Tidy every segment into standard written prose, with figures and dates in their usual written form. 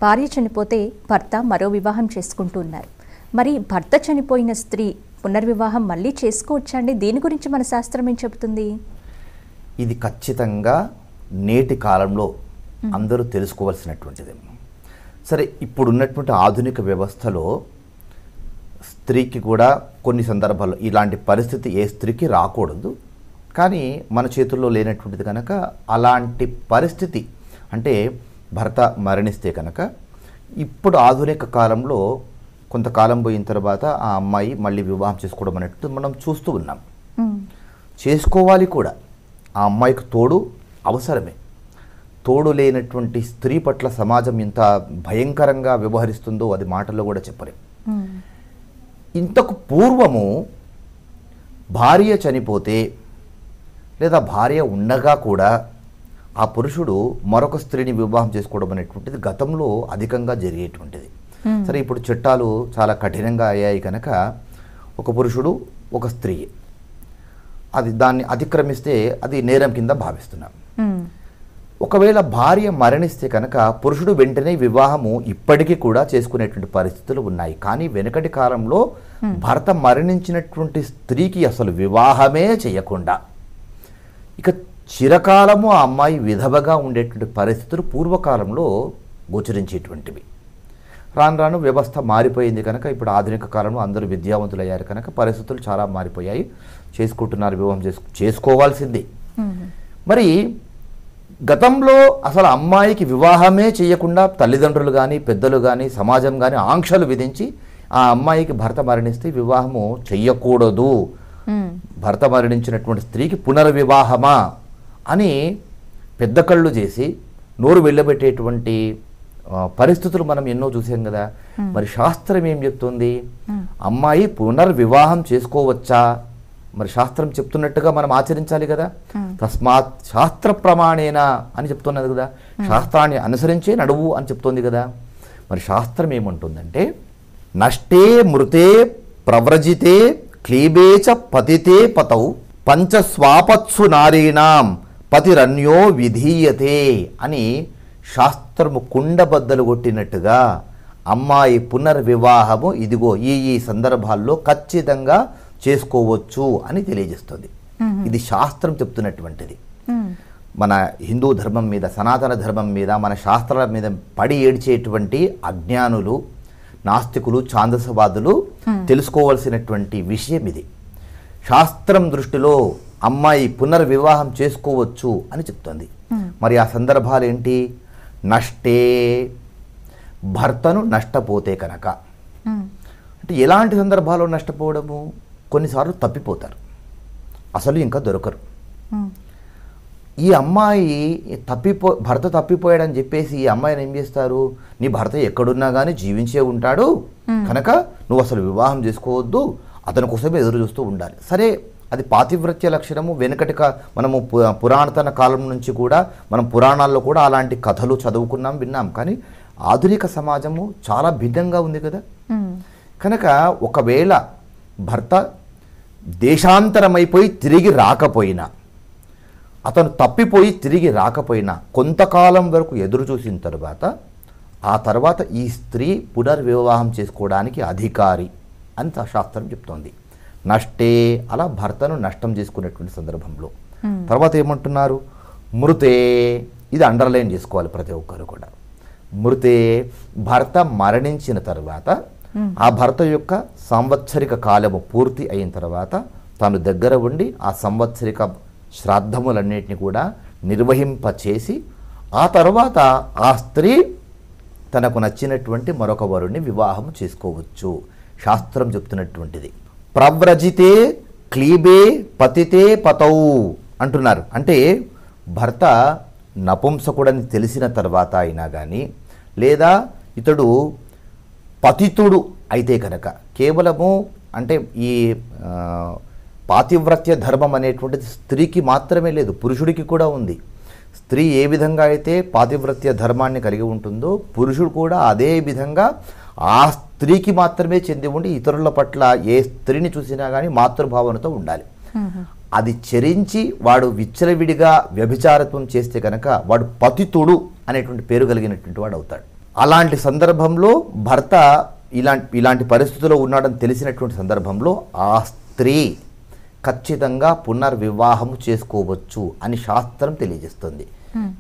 భార్య చనిపోతే భర్త మరో వివాహం చేసుకుంటూ ఉన్నారు. మరి భర్త చనిపోయిన స్త్రీ పునర్వివాహం మళ్ళీ చేసుకోవచ్చా అండి? దీని గురించి మన శాస్త్రం ఏం చెబుతుంది? ఇది ఖచ్చితంగా నేటి కాలంలో అందరూ తెలుసుకోవాల్సినటువంటిది. సరే, ఇప్పుడున్నటువంటి ఆధునిక వ్యవస్థలో స్త్రీకి కూడా కొన్ని సందర్భాల్లో ఇలాంటి పరిస్థితి ఏ స్త్రీకి రాకూడదు, కానీ మన చేతుల్లో లేనటువంటిది కనుక అలాంటి పరిస్థితి అంటే భర్త మరణిస్తే కనుక ఇప్పుడు ఆధునిక కాలంలో కొంతకాలం పోయిన తర్వాత ఆ అమ్మాయి మళ్ళీ వివాహం చేసుకోవడం అన్నట్టు మనం చూస్తూ ఉన్నాం. చేసుకోవాలి కూడా. ఆ అమ్మాయికి తోడు అవసరమే. తోడు లేనటువంటి స్త్రీ పట్ల సమాజం ఎంత భయంకరంగా వ్యవహరిస్తుందో అది మాటల్లో కూడా చెప్పలేం. ఇంతకు పూర్వము భార్య చనిపోతే లేదా భార్య ఉండగా కూడా ఆ పురుషుడు మరొక స్త్రీని వివాహం చేసుకోవడం అనేటువంటిది గతంలో అధికంగా జరిగేటువంటిది. సరే, ఇప్పుడు చట్టాలు చాలా కఠినంగా అయ్యాయి కనుక ఒక పురుషుడు ఒక స్త్రీ దాన్ని అతిక్రమిస్తే అది నేరం కింద భావిస్తున్నాం. ఒకవేళ భార్య మరణిస్తే కనుక పురుషుడు వెంటనే వివాహము ఇప్పటికీ కూడా చేసుకునేటువంటి పరిస్థితులు ఉన్నాయి. కానీ వెనకటి కాలంలో భర్త మరణించినటువంటి స్త్రీకి అసలు వివాహమే చేయకుండా ఇక చిరకాలము ఆ అమ్మాయి విధవగా ఉండేటువంటి పరిస్థితులు పూర్వకాలంలో గోచరించేటువంటివి. రాను రాను వ్యవస్థ మారిపోయింది కనుక ఇప్పుడు ఆధునిక కాలంలో అందరూ విద్యావంతులు అయ్యారు కనుక పరిస్థితులు చాలా మారిపోయాయి. చేసుకుంటున్నారు, వివాహం చేసుకోవాల్సిందే. మరి గతంలో అసలు అమ్మాయికి వివాహమే చేయకుండా తల్లిదండ్రులు కానీ పెద్దలు కానీ సమాజం కానీ ఆంక్షలు విధించి ఆ అమ్మాయికి భర్త మరణిస్తే వివాహము చెయ్యకూడదు, భర్త మరణించినటువంటి స్త్రీకి పునర్వివాహమా అని పెద్ద కళ్ళు చేసి నోరు వెళ్ళబెట్టేటువంటి పరిస్థితులు మనం ఎన్నో చూసాం కదా. మరి శాస్త్రం ఏం చెప్తుంది? అమ్మాయి పునర్వివాహం చేసుకోవచ్చా? మరి శాస్త్రం చెప్తున్నట్టుగా మనం ఆచరించాలి కదా. తస్మాత్ శాస్త్ర ప్రమాణేనా అని చెప్తున్నది కదా. శాస్త్రాన్ని అనుసరించే నడువు అని చెప్తోంది కదా. మరి శాస్త్రం ఏమంటుందంటే నష్టే మృతే ప్రవ్రజితే క్లీబేచ పతితే పతౌ పంచస్వాపత్సు నారీణాం పతిరన్యో విధీయతే అని శాస్త్రము కుండబద్దలు కొట్టినట్టుగా అమ్మాయి పునర్వివాహము ఇదిగో ఈ సందర్భాల్లో ఖచ్చితంగా చేసుకోవచ్చు అని తెలియజేస్తుంది. ఇది శాస్త్రం చెప్తున్నటువంటిది. మన హిందూ ధర్మం మీద, సనాతన ధర్మం మీద, మన శాస్త్రాల మీద పడి ఏడ్చేటువంటి అజ్ఞానులు, నాస్తికులు, ఛాందసవాదులు తెలుసుకోవాల్సినటువంటి విషయం ఇది. శాస్త్రం దృష్టిలో అమ్మాయి పునర్వివాహం చేసుకోవచ్చు అని చెప్తుంది. మరి ఆ సందర్భాలు ఏంటి? నష్టే, భర్తను నష్టపోతే కనుక. అంటే ఎలాంటి సందర్భాల్లో నష్టపోవడము? కొన్నిసార్లు తప్పిపోతారు, అసలు ఇంకా దొరకరు. ఈ అమ్మాయి భర్త తప్పిపోయాడని చెప్పేసి ఈ అమ్మాయిని ఏం చేస్తారు? నీ భర్త ఎక్కడున్నా కానీ జీవించే ఉంటాడు కనుక నువ్వు అసలు వివాహం చేసుకోవద్దు, అతని కోసమే ఎదురు చూస్తూ ఉండాలి. సరే, అది పాతివ్రత్య లక్షణము. వెనుకటిక మనము పురాతన కాలం నుంచి కూడా మనం పురాణాల్లో కూడా అలాంటి కథలు చదువుకున్నాం, విన్నాం. కానీ ఆధునిక సమాజము చాలా భిన్నంగా ఉంది కదా. కనుక ఒకవేళ భర్త దేశాంతరమైపోయి తిరిగి రాకపోయినా, అతను తప్పిపోయి తిరిగి రాకపోయినా కొంతకాలం వరకు ఎదురు చూసిన ఆ తర్వాత ఈ స్త్రీ పునర్వివాహం చేసుకోవడానికి అధికారి అని శాస్త్రం చెప్తోంది. నష్టే, అలా భర్తను నష్టం చేసుకునేటువంటి సందర్భంలో. తర్వాత ఏమంటున్నారు? మృతే, ఇది అండర్లైన్ చేసుకోవాలి ప్రతి ఒక్కరు కూడా. మృతే, భర్త మరణించిన తర్వాత ఆ భర్త యొక్క సంవత్సరిక కాలము పూర్తి అయిన తర్వాత తాను దగ్గర ఉండి ఆ సంవత్సరిక శ్రాద్ధములన్నిటిని కూడా నిర్వహింపచేసి ఆ తర్వాత ఆ స్త్రీ తనకు నచ్చినటువంటి మరొక వరుణ్ణి వివాహం చేసుకోవచ్చు. శాస్త్రం చెప్తున్నటువంటిది. ప్రవ్రజితే క్లీబే పతితే పతౌ అంటున్నారు. అంటే భర్త నపుంసకుడని తెలిసిన తర్వాత అయినా కానీ, లేదా ఇతడు పతితుడు అయితే కనుక, కేవలము అంటే ఈ పాతివ్రత్య ధర్మం అనేటువంటిది స్త్రీకి మాత్రమే లేదు, పురుషుడికి కూడా ఉంది. స్త్రీ ఏ విధంగా అయితే పాతివ్రత్య ధర్మాన్ని కలిగి ఉంటుందో పురుషుడు కూడా అదే విధంగా ఆ స్త్రీకి మాత్రమే చెంది ఉండి ఇతరుల పట్ల ఏ స్త్రీని చూసినా కానీ మాతృభావనతో ఉండాలి. అది చెరించి వాడు విచ్చలవిడిగా వ్యభిచారత్వం చేస్తే కనుక వాడు పతితుడు అనేటువంటి పేరు కలిగినటువంటి వాడు అవుతాడు. అలాంటి సందర్భంలో భర్త ఇలాంటి పరిస్థితుల్లో ఉన్నాడని తెలిసినటువంటి సందర్భంలో ఆ స్త్రీ ఖచ్చితంగా పునర్వివాహం చేసుకోవచ్చు అని శాస్త్రం తెలియజేస్తుంది.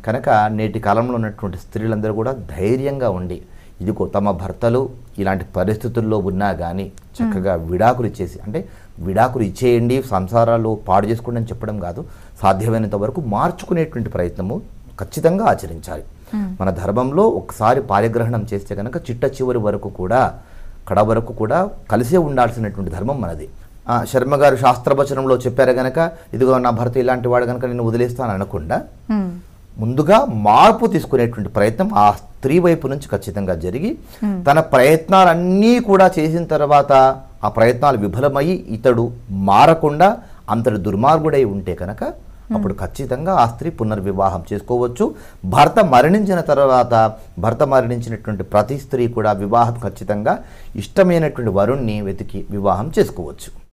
కనుక నేటి కాలంలో ఉన్నటువంటి స్త్రీలందరూ కూడా ధైర్యంగా ఉండి ఇదిగో తమ భర్తలు ఇలాంటి పరిస్థితుల్లో ఉన్నా కానీ చక్కగా విడాకులు ఇచ్చేసి, అంటే విడాకులు ఇచ్చేయండి సంసారాలు పాడు చేసుకోండి అని చెప్పడం కాదు, సాధ్యమైనంత వరకు మార్చుకునేటువంటి ప్రయత్నము ఖచ్చితంగా ఆచరించాలి. మన ధర్మంలో ఒకసారి పారిగ్రహణం చేస్తే కనుక చిట్ట చివరి వరకు కూడా కడ వరకు కూడా కలిసే ఉండాల్సినటువంటి ధర్మం మనది. శర్మ గారు శాస్త్రవచనంలో చెప్పారు గనక ఇదిగో నా భర్త ఇలాంటి వాడు కనుక నేను వదిలేస్తాను అనకుండా ముందుగా మార్పు తీసుకునేటువంటి ప్రయత్నం ఆ స్త్రీ వైపు నుంచి ఖచ్చితంగా జరిగి తన ప్రయత్నాలన్నీ కూడా చేసిన తర్వాత ఆ ప్రయత్నాలు విఫలమయ్యి ఇతడు మారకుండా అంతటి దుర్మార్గుడై ఉంటే కనుక అప్పుడు ఖచ్చితంగా ఆ స్త్రీ పునర్వివాహం చేసుకోవచ్చు. భర్త మరణించినటువంటి ప్రతి స్త్రీ కూడా వివాహం ఖచ్చితంగా ఇష్టమైనటువంటి వరుణ్ణి వెతికి వివాహం చేసుకోవచ్చు.